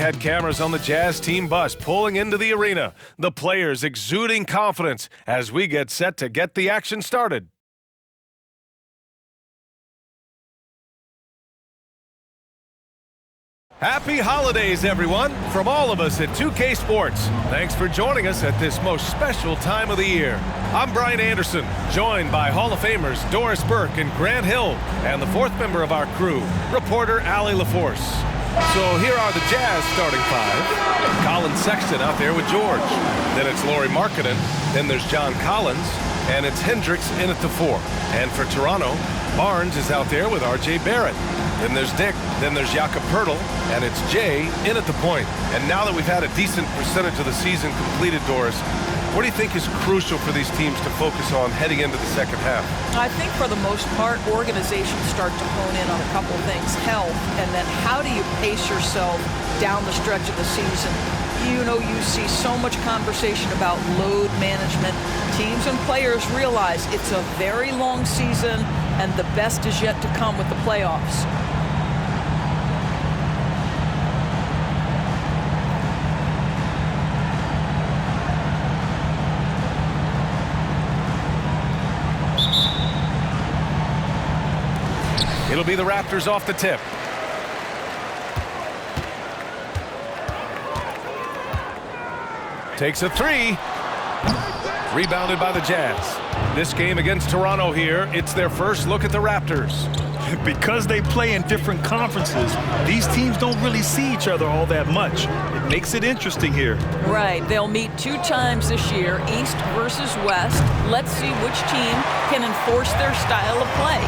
had cameras on the Jazz team bus pulling into the arena. The players exuding confidence as we get set to get the action started. Happy holidays, everyone, from all of us at 2K Sports. Thanks for joining us at this most special time of the year. I'm Brian Anderson, joined by Hall of Famers Doris Burke and Grant Hill, and the fourth member of our crew, reporter Allie LaForce. So here are the Jazz starting five. Colin Sexton out there with George. Then it's Lauri Markkanen. Then there's John Collins. And it's Hendricks in at the 4. And for Toronto, Barnes is out there with R.J. Barrett. Then there's Dick. Then there's Jakob Poeltl. And it's Jay in at the point. And now that we've had a decent percentage of the season completed, Doris, what do you think is crucial for these teams to focus on heading into the second half? I think for the most part, organizations start to hone in on a couple of things. Health, and then how do you pace yourself down the stretch of the season? You know, you see so much conversation about load management. Teams and players realize it's a very long season, and the best is yet to come with the playoffs. It'll be the Raptors off the tip. Takes a 3. Rebounded by the Jazz. This game against Toronto here, it's their first look at the Raptors. Because they play in different conferences, these teams don't really see each other all that much. It makes it interesting here. Right. They'll meet 2 times this year, East versus West. Let's see which team can enforce their style of play.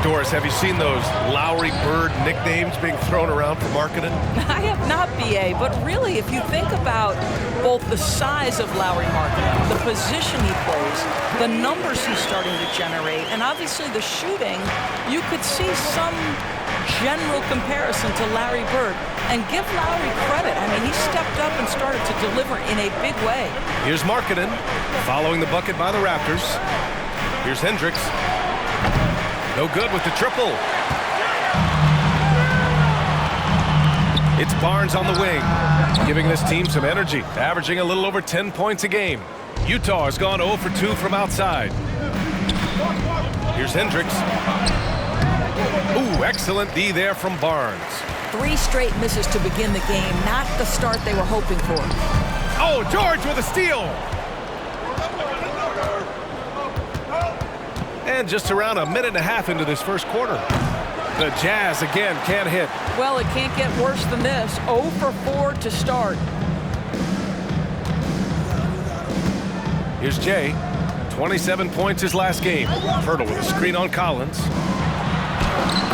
Doris, have you seen those Lowry Bird nicknames being thrown around for Markkanen? I have not, BA, but really, if you think about both the size of Lauri Markkanen, the position he plays, the numbers he's starting to generate, and obviously the shooting, you could see some general comparison to Larry Bird. And give Lowry credit. I mean, he stepped up and started to deliver in a big way. Here's Markkanen following the bucket by the Raptors. Here's Hendricks. No good with the triple. It's Barnes on the wing, giving this team some energy, averaging a little over 10 points a game. Utah has gone 0 for 2 from outside. Here's Hendricks. Ooh, excellent D there from Barnes. 3 straight misses to begin the game, not the start they were hoping for. Oh, George with a steal. And just around a minute and a half into this first quarter. The Jazz again can't hit. Well, it can't get worse than this. 0 for 4 to start. Here's Jay. 27 points his last game. Poeltl with a screen on Collins.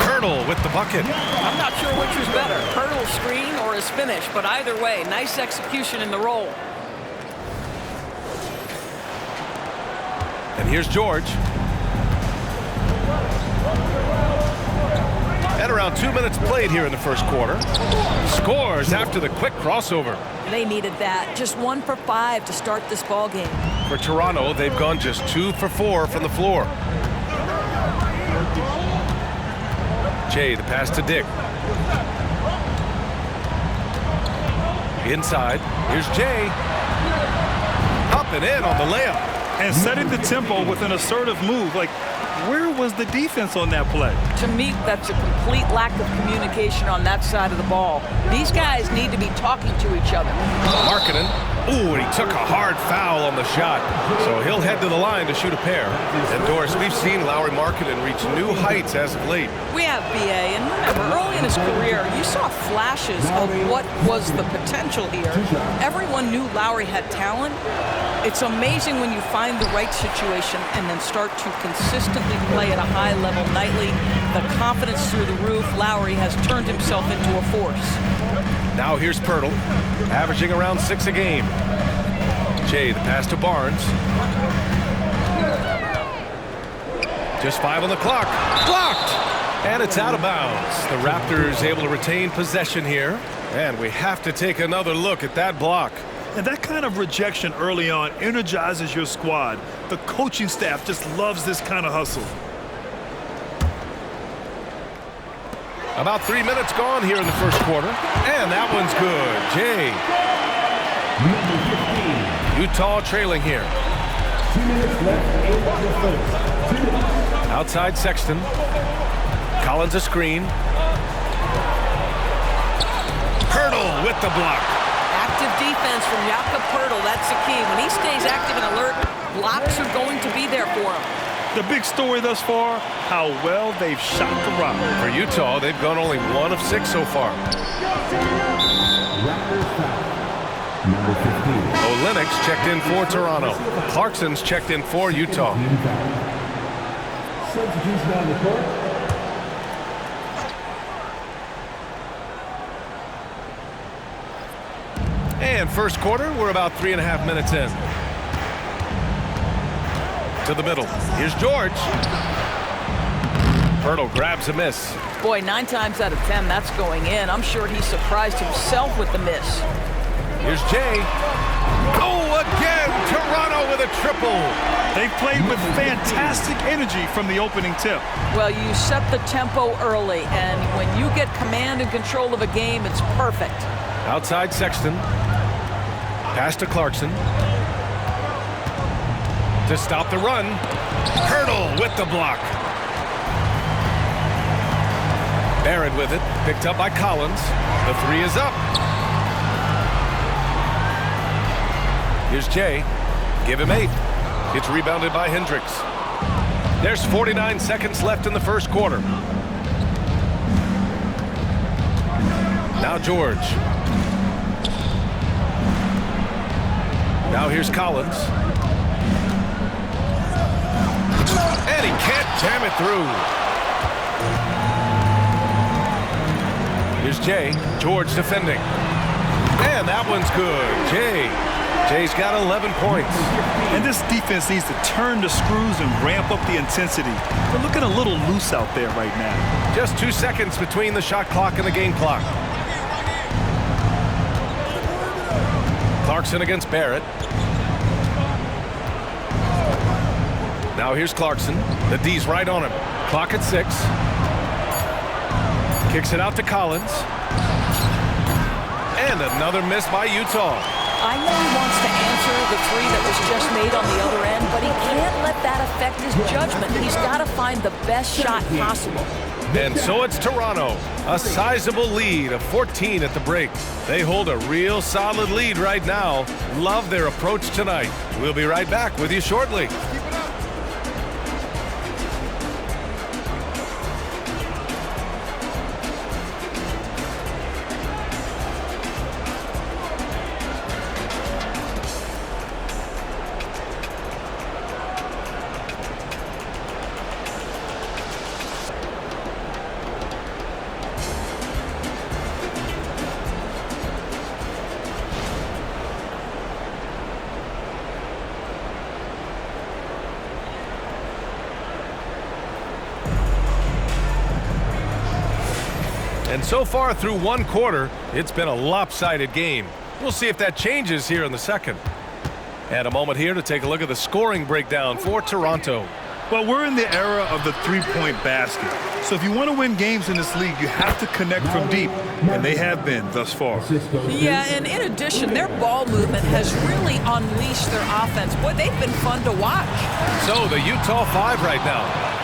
Poeltl with the bucket. I'm not sure which was better, Poeltl's screen or his finish, but either way, nice execution in the roll. And here's George. At around 2 minutes played here in the first quarter. Scores after the quick crossover. They needed that. Just 1 for 5 to start this ball game. For Toronto, they've gone just 2 for 4 from the floor. Jay, the pass to Dick. Inside, here's Jay. Up and in on the layup. And setting the tempo with an assertive move. Like, where was the defense on that play? To me, that's a complete lack of communication on that side of the ball. These guys need to be talking to each other. Markkanen. Ooh, and he took a hard foul on the shot. So he'll head to the line to shoot a pair. And Doris, we've seen Lauri Markkanen reach new heights as of late. We have, BA, and remember, early in his career, you saw flashes of what was the potential here. Everyone knew Lauri had talent. It's amazing when you find the right situation and then start to consistently play at a high level nightly. The confidence through the roof. Lauri has turned himself into a force. Now here's Poeltl, averaging around 6 a game. Jay, the pass to Barnes. Just 5 on the clock. Blocked! And it's out of bounds. The Raptors able to retain possession here. And we have to take another look at that block. And that kind of rejection early on energizes your squad. The coaching staff just loves this kind of hustle. About 3 minutes gone here in the first quarter. And that one's good. Jay. Utah trailing here. 2 minutes left. Outside Sexton. Collins a screen. Hurdle with the block. Active defense from Jakob Poeltl. That's the key. When he stays active and alert, blocks are going to be there for him. The big story thus far, how well they've shot the rock. For Utah, they've gone only 1 of 6 so far. Number 15. Olenek's checked in for Toronto. Clarkson's checked in for Utah. Substitution on the court. And first quarter, we're about 3.5 minutes in. To the middle. Here's George. Poeltl grabs a miss. Boy, 9 times out of 10, that's going in. I'm sure he surprised himself with the miss. Here's Jay. Oh, again! Toronto with a triple. They've played with fantastic energy from the opening tip. Well, you set the tempo early, and when you get command and control of a game, it's perfect. Outside Sexton. Pass to Clarkson. To stop the run. Hurdle with the block. Barrett with it. Picked up by Collins. The 3 is up. Here's Jay. Give him 8. It's rebounded by Hendricks. There's 49 seconds left in the first quarter. Now George. Now here's Collins. And he can't jam it through. Here's Jay. George defending. And that one's good. Jay's got 11 points. And this defense needs to turn the screws and ramp up the intensity. They're looking a little loose out there right now. Just 2 seconds between the shot clock and the game clock. Clarkson against Barrett. Now here's Clarkson. The D's right on him. Clock at 6. Kicks it out to Collins. And another miss by Utah. I know he wants to answer the 3 that was just made on the other end, but he can't let that affect his judgment. He's got to find the best shot possible. And so it's Toronto. A sizable lead of 14 at the break. They hold a real solid lead right now. Love their approach tonight. We'll be right back with you shortly. And so far through 1 quarter, it's been a lopsided game. We'll see if that changes here in the second. And a moment here to take a look at the scoring breakdown for Toronto. Well, we're in the era of the 3-point basket. So if you want to win games in this league, you have to connect from deep, and they have been thus far. Yeah, and in addition, their ball movement has really unleashed their offense. Boy, they've been fun to watch. So the Utah 5 right now.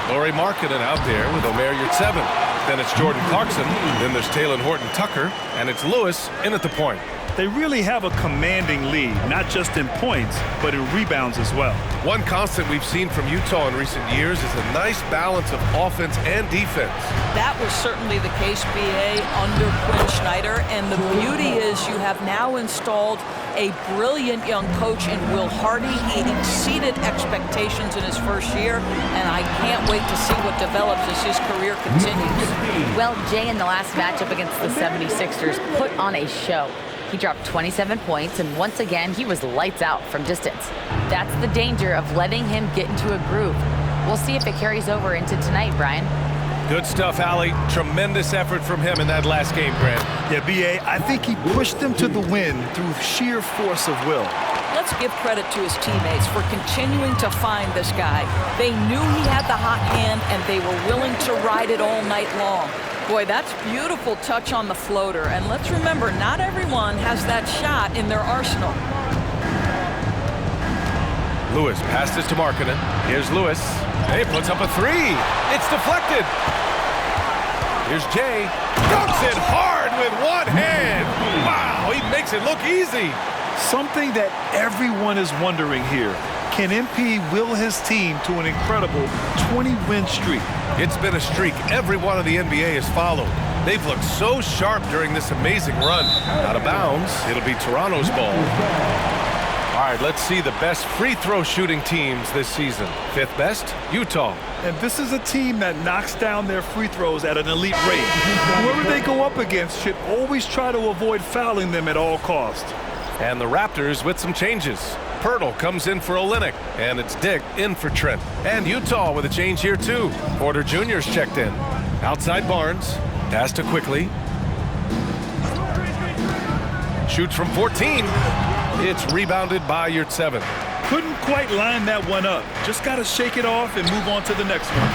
Lauri Markkanen out there with Omer Yurtseven. Then it's Jordan Clarkson. Then there's Talen Horton-Tucker. And it's Lewis in at the point. They really have a commanding lead, not just in points, but in rebounds as well. One constant we've seen from Utah in recent years is a nice balance of offense and defense. That was certainly the case, B.A., under Quinn Snyder. And the beauty is you have now installed a brilliant young coach in Will Hardy. He exceeded expectations in his first year, and I can't wait to see what develops as his career continues. Well, Jay, in the last matchup against the 76ers, put on a show. He dropped 27 points, and once again, he was lights out from distance. That's the danger of letting him get into a groove. We'll see if it carries over into tonight, Brian. Good stuff, Allie. Tremendous effort from him in that last game, Grant. Yeah, B.A., I think he pushed them to the win through sheer force of will. let's give credit to his teammates for continuing to find this guy. They knew he had the hot hand, and they were willing to ride it all night long. Boy, that's beautiful touch on the floater. And let's remember, not everyone has that shot in their arsenal. Lewis passes to Markkanen. Here's Lewis. He puts up a three. It's deflected. Here's Jay. Dunks it hard with one hand. Wow, he makes it look easy. Something that everyone is wondering here. Can MP will his team to an incredible 20-win streak? It's been a streak every one of the NBA has followed. They've looked so sharp during this amazing run. Out of bounds, it'll be Toronto's ball. All right, let's see the best free throw shooting teams this season. Fifth best, Utah. And this is a team that knocks down their free throws at an elite rate. Whoever they go up against should always try to avoid fouling them at all costs. And the Raptors with some changes. Pirtle comes in for Olynyk, and it's Dick in for Trent. And Utah with a change here too. Porter Jr.'s checked in. Outside Barnes, pass to Quickly. Shoots from 14. It's rebounded by Yurtseven. Couldn't quite line that one up. Just got to shake it off and move on to the next one.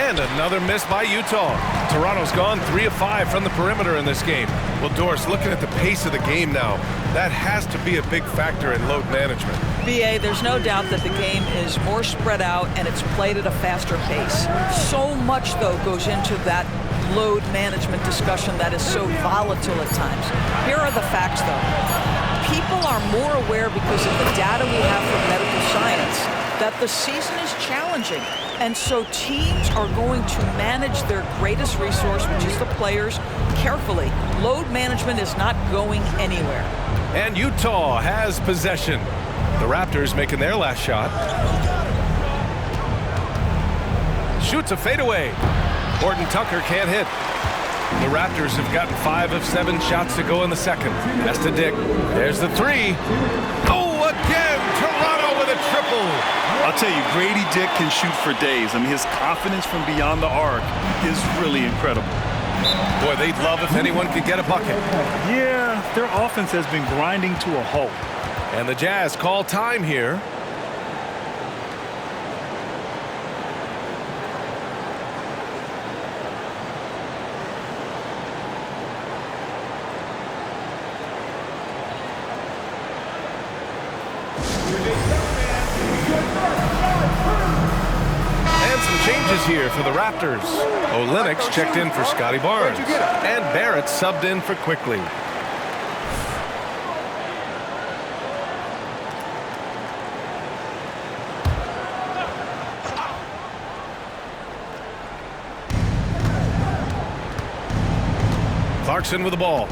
And another miss by Utah. Toronto's gone 3 of 5 from the perimeter in this game. Well, Doris, looking at the pace of the game now, that has to be a big factor in load management. BA, there's no doubt that the game is more spread out and it's played at a faster pace. So much, though, goes into that load management discussion that is so volatile at times. Here are the facts, though. People are more aware because of the data we have from medical science that the season is challenging. And so teams are going to manage their greatest resource, which is the players, carefully. Load management is not going anywhere. And Utah has possession. The Raptors making their last shot. Shoots a fadeaway. Horton Tucker can't hit. The Raptors have gotten 5 of 7 shots to go in the second. That's to Dick. There's the three. Oh, again! Toronto with a triple. I'll tell you, Grady Dick can shoot for days. I mean, his confidence from beyond the arc is really incredible. Boy, they'd love if anyone could get a bucket. Yeah, their offense has been grinding to a halt. And the Jazz call time here. Changes here for the Raptors. Olynyk's checked in for Scotty Barnes. And Barrett subbed in for Quickly. Clarkson with the ball.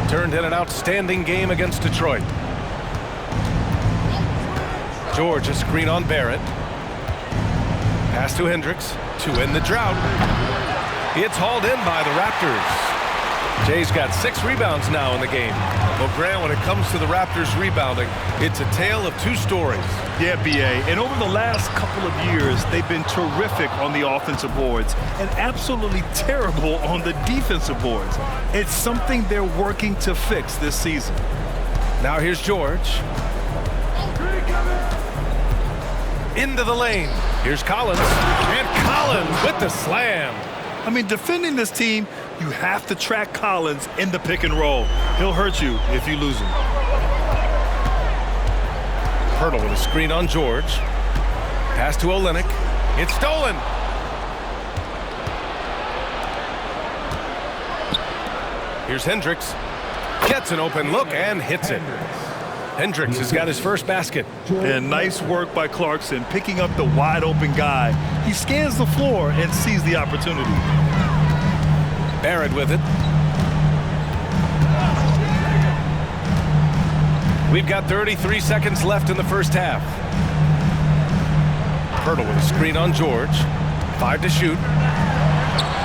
Turned in an outstanding game against Detroit. George a screen on Barrett. Pass to Hendricks to end the drought. It's hauled in by the Raptors. Jay's got 6 rebounds now in the game. Well, Grant, when it comes to the Raptors rebounding, it's a tale of 2 stories. Yeah, BA. And over the last couple of years, they've been terrific on the offensive boards and absolutely terrible on the defensive boards. It's something they're working to fix this season. Now here's George. Into the lane. Here's Collins. And Collins with the slam. I mean, defending this team, you have to track Collins in the pick and roll. He'll hurt you if you lose him. Pirtle with a screen on George. Pass to Olynyk. It's stolen. Here's Hendricks. Gets an open look and hits it. Hendricks has got his first basket. And nice work by Clarkson, picking up the wide open guy. He scans the floor and sees the opportunity. Barrett with it. We've got 33 seconds left in the first half. Pirtle with a screen on George. 5 to shoot.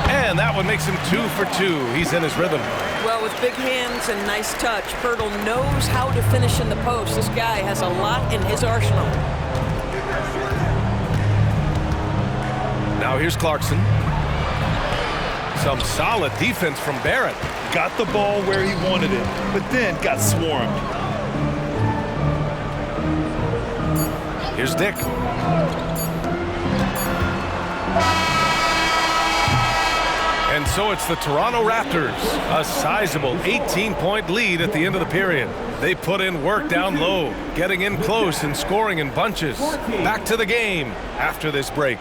And that one makes him 2 for 2. He's in his rhythm. Well, with big hands and nice touch, Pirtle knows how to finish in the post. This guy has a lot in his arsenal. Now here's Clarkson. Some solid defense from Barrett. Got the ball where he wanted it, but then got swarmed. Here's Dick. And so it's the Toronto Raptors, a sizable 18-point lead at the end of the period. They put in work down low, getting in close and scoring in bunches. Back to the game after this break.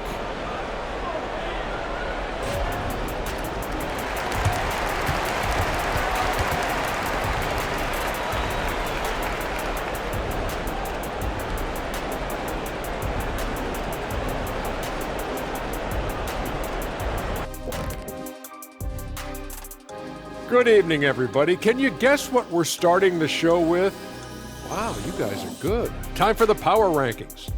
Good evening, everybody. Can you guess what we're starting the show with? Wow, you guys are good. Time for the power rankings.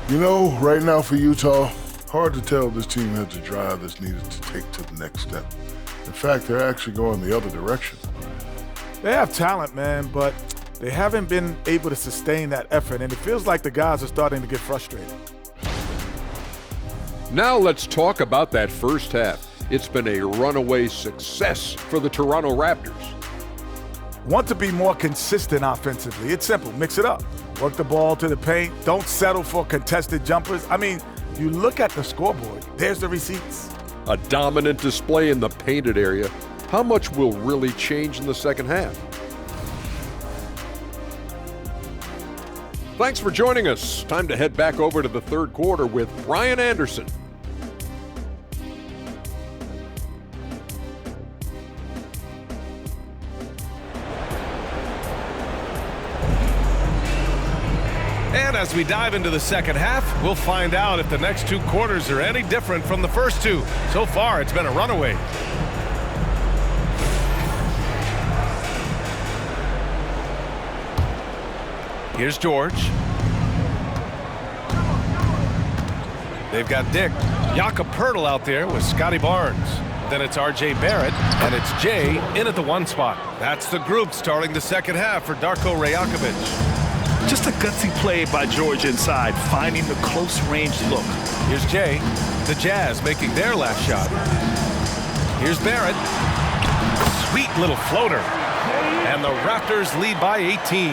You know, right now for Utah, hard to tell this team has the drive that's needed to take to the next step. In fact, they're actually going the other direction. They have talent, man, but they haven't been able to sustain that effort, and it feels like the guys are starting to get frustrated. Now let's talk about that first half. It's been a runaway success for the Toronto Raptors. Want to be more consistent offensively. It's simple. Mix it up. Work the ball to the paint. Don't settle for contested jumpers. I mean, you look at the scoreboard. There's the receipts. A dominant display in the painted area. How much will really change in the second half? Thanks for joining us. Time to head back over to the third quarter with Brian Anderson. And as we dive into the second half, we'll find out if the next two quarters are any different from the first two. So far, it's been a runaway. Here's George. They've got Dick. Jakob Poeltl out there with Scotty Barnes. Then it's R.J. Barrett, and it's Jay in at the one spot. That's the group starting the second half for Darko Rajakovic. Just a gutsy play by George inside, finding the close-range look. Here's Jay. The Jazz making their last shot. Here's Barrett. Sweet little floater. And the Raptors lead by 18.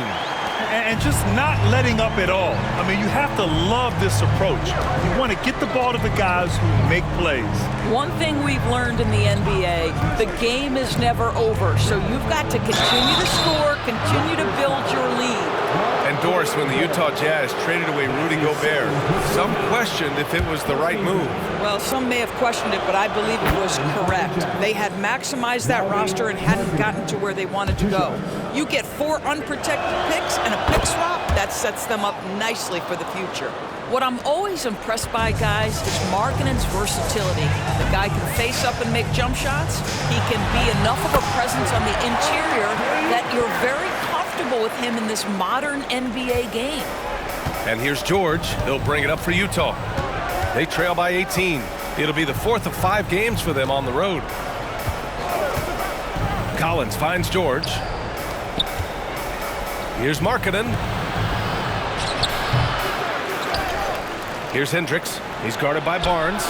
And just not letting up at all. I mean, you have to love this approach. You want to get the ball to the guys who make plays. One thing we've learned in the NBA, the game is never over. So you've got to continue to score, continue to build your lead. And Doris, when the Utah Jazz traded away Rudy Gobert, some questioned if it was the right move. Well, some may have questioned it, but I believe it was correct. They had maximized that roster and hadn't gotten to where they wanted to go. You get 4 unprotected picks and a pick swap, that sets them up nicely for the future. What I'm always impressed by, guys, is Markkanen's versatility. The guy can face up and make jump shots. He can be enough of a presence on the interior that you're very comfortable with him in this modern NBA game. And here's George. He'll bring it up for Utah. They trail by 18. It'll be the 4th of 5 games for them on the road. Collins finds George. Here's Markkanen. Here's Hendricks. He's guarded by Barnes.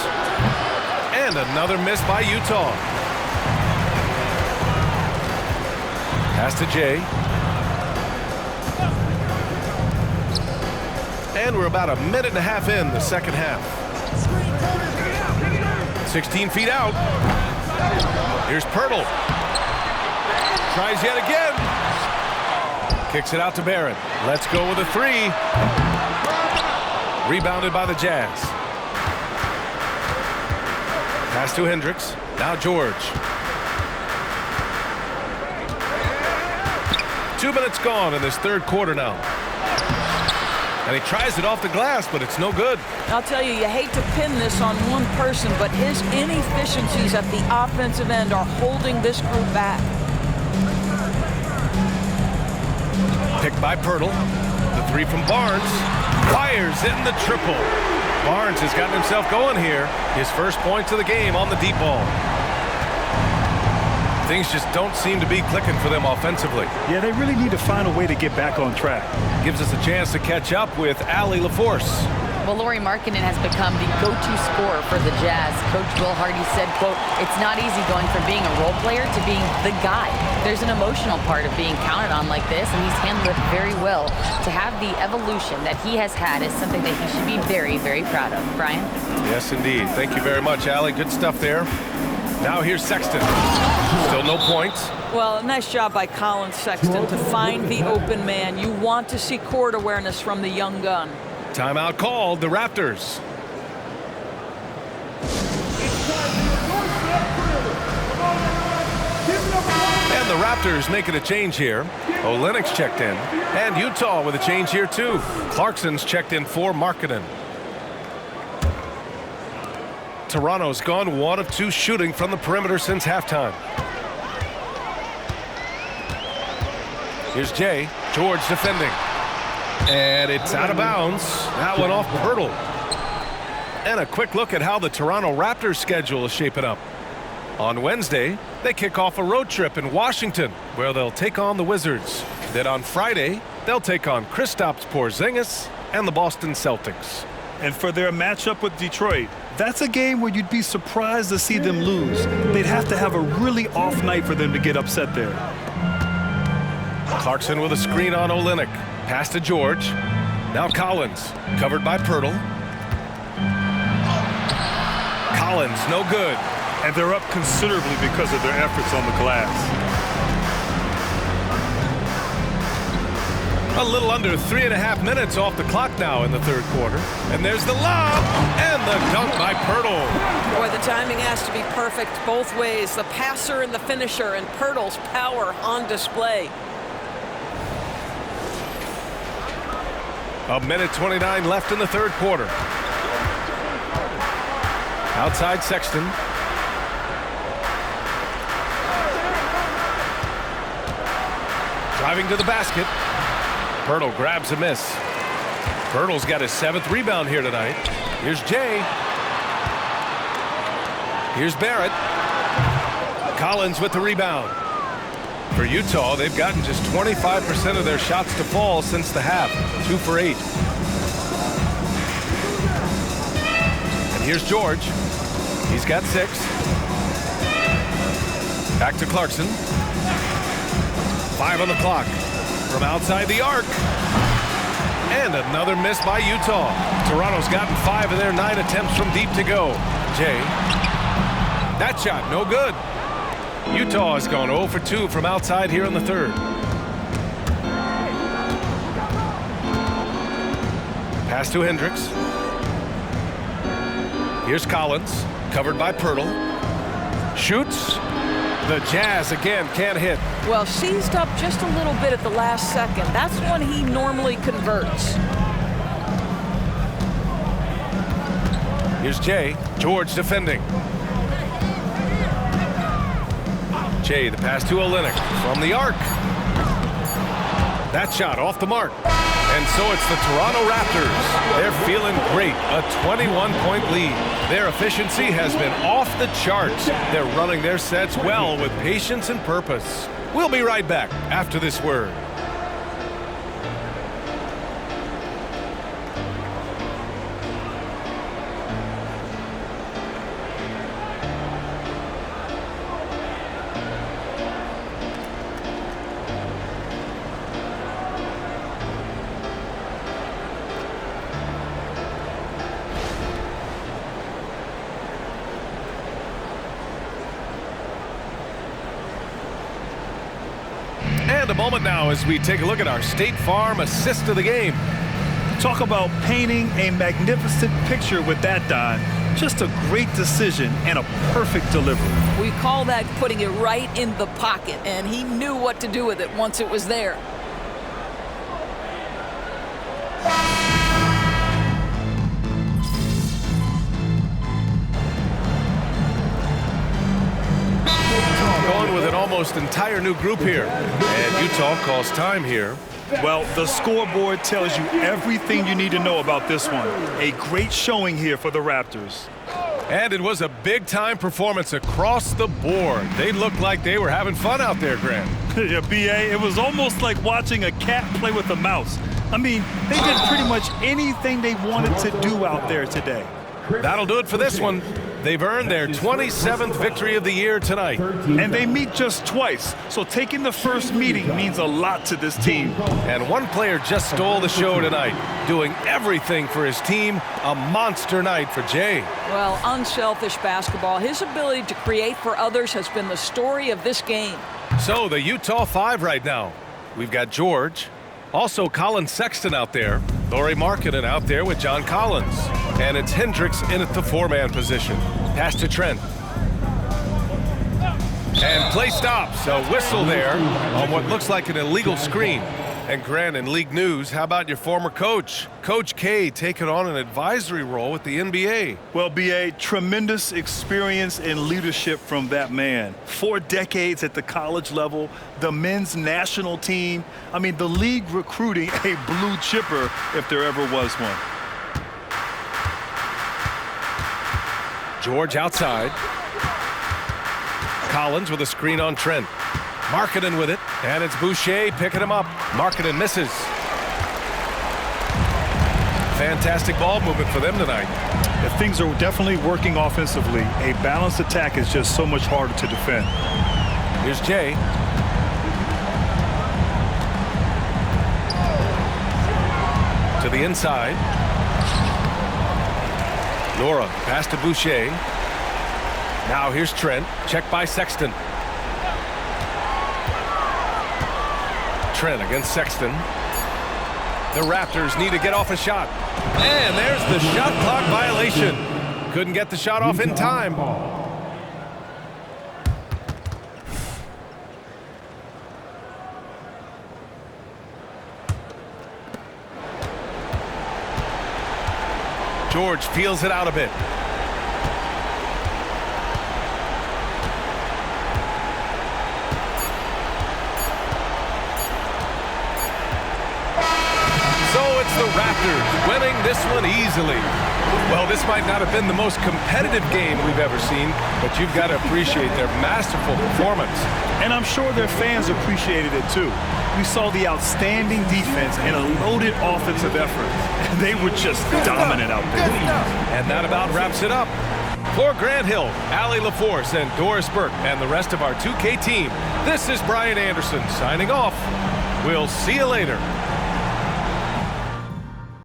And another miss by Utah. Pass to Jay. And we're about a minute and a half in the second half. 16 feet out. Here's Poeltl. Tries yet again. Kicks it out to Barrett. Let's go with a 3. Rebounded by the Jazz. Pass to Hendricks. Now George. 2 minutes gone in this third quarter now. And he tries it off the glass, but it's no good. I'll tell you, you hate to pin this on one person, but his inefficiencies at the offensive end are holding this group back. Picked by Poeltl. The 3 from Barnes. Fires in the triple. Barnes has gotten himself going here. His first points of the game on the deep ball. Things just don't seem to be clicking for them offensively. Yeah, they really need to find a way to get back on track. Gives us a chance to catch up with Allie LaForce. Well, Lauri Markkanen has become the go-to scorer for the Jazz. Coach Will Hardy said, quote, "It's not easy going from being a role player to being the guy. There's an emotional part of being counted on like this, and he's handled it very well. To have the evolution that he has had is something that he should be very, very proud of." Brian? Yes, indeed. Thank you very much, Allie. Good stuff there. Now here's Sexton. Still no points. Well, nice job by Colin Sexton to find the open man. You want to see court awareness from the young gun. Timeout called, the Raptors. And the Raptors making a change here. Olynyk's checked in. And Utah with a change here too. Clarkson's checked in for Markkanen. Toronto's gone 1 of 2 shooting from the perimeter since halftime. Here's Jay. George defending. And it's out of bounds. That one off Pirtle. And a quick look at how the Toronto Raptors schedule is shaping up. On Wednesday, they kick off a road trip in Washington, where they'll take on the Wizards. Then on Friday, they'll take on Kristaps Porzingis and the Boston Celtics. And for their matchup with Detroit, that's a game where you'd be surprised to see them lose. They'd have to have a really off night for them to get upset there. Clarkson with a screen on Olynyk. Pass to George. Now Collins, covered by Pirtle. Collins, no good. And they're up considerably because of their efforts on the glass. A little under 3.5 minutes off the clock now in the third quarter. And there's the lob and the dunk by Pirtle. Boy, the timing has to be perfect both ways. The passer and the finisher, and Pirtle's power on display. A minute 29 left in the third quarter. Outside Sexton. Driving to the basket. Pirtle grabs a miss. Pirtle's got his 7th rebound here tonight. Here's Jay. Here's Barrett. Collins with the rebound. For Utah, they've gotten just 25% of their shots to fall since the half. 2 for 8. And here's George. He's got 6. Back to Clarkson. 5 on the clock. From outside the arc. And another miss by Utah. Toronto's gotten 5 of their 9 attempts from deep to go. Jay. That shot, no good. Utah has gone 0 for 2 from outside here in the third. Pass to Hendricks. Here's Collins, covered by Pirtle. Shoots. The Jazz again can't hit. Well, seized up just a little bit at the last second. That's when he normally converts. Here's Jay. George defending. Jay, the pass to Olynyk from the arc. That shot off the mark. And so it's the Toronto Raptors. They're feeling great. A 21-point lead. Their efficiency has been off the charts. They're running their sets well with patience and purpose. We'll be right back after this word. And a moment now as we take a look at our State Farm assist of the game. Talk about painting a magnificent picture with that, Don. Just a great decision and a perfect delivery. We call that putting it right in the pocket, and he knew what to do with it once it was there. Going with an almost entire new group here. And Utah calls time here. Well, the scoreboard tells you everything you need to know about this one. A great showing here for the Raptors. And it was a big-time performance across the board. They looked like they were having fun out there, Grant. Yeah, B.A., it was almost like watching a cat play with a mouse. I mean, they did pretty much anything they wanted to do out there today. That'll do it for this one. They've earned their 27th victory of the year tonight. And they meet just twice, so taking the first meeting means a lot to this team. And one player just stole the show tonight, doing everything for his team. A monster night for Jay. Well, unselfish basketball. His ability to create for others has been the story of this game. So the Utah 5 right now. We've got George, also Colin Sexton out there, Lauri Markkanen out there with John Collins. And it's Hendricks in at the 4-man position. Pass to Trent. And play stops. A whistle there on what looks like an illegal screen. And Grant, in league news, how about your former coach? Coach K taking on an advisory role with the NBA. Well, B.A., tremendous experience and leadership from that man. 4 decades at the college level, the men's national team. I mean, the league recruiting a blue chipper if there ever was one. George outside. Collins with a screen on Trent. Markkanen with it, and it's Boucher picking him up. Markkanen misses. Fantastic ball movement for them tonight. If things are definitely working offensively, a balanced attack is just so much harder to defend. Here's Jay. To the inside. Nora, pass to Boucher. Now here's Trent. Check by Sexton. Trent against Sexton. The Raptors need to get off a shot. And there's the shot clock violation. Couldn't get the shot off in time. George feels it out a bit. The Raptors winning this one easily. Well, this might not have been the most competitive game we've ever seen, but you've got to appreciate their masterful performance. And I'm sure their fans appreciated it too. We saw the outstanding defense and a loaded offensive effort. And they were just dominant out there. And that about wraps it up. For Grant Hill, Allie LaForce, and Doris Burke, and the rest of our 2K team, this is Brian Anderson signing off. We'll see you later.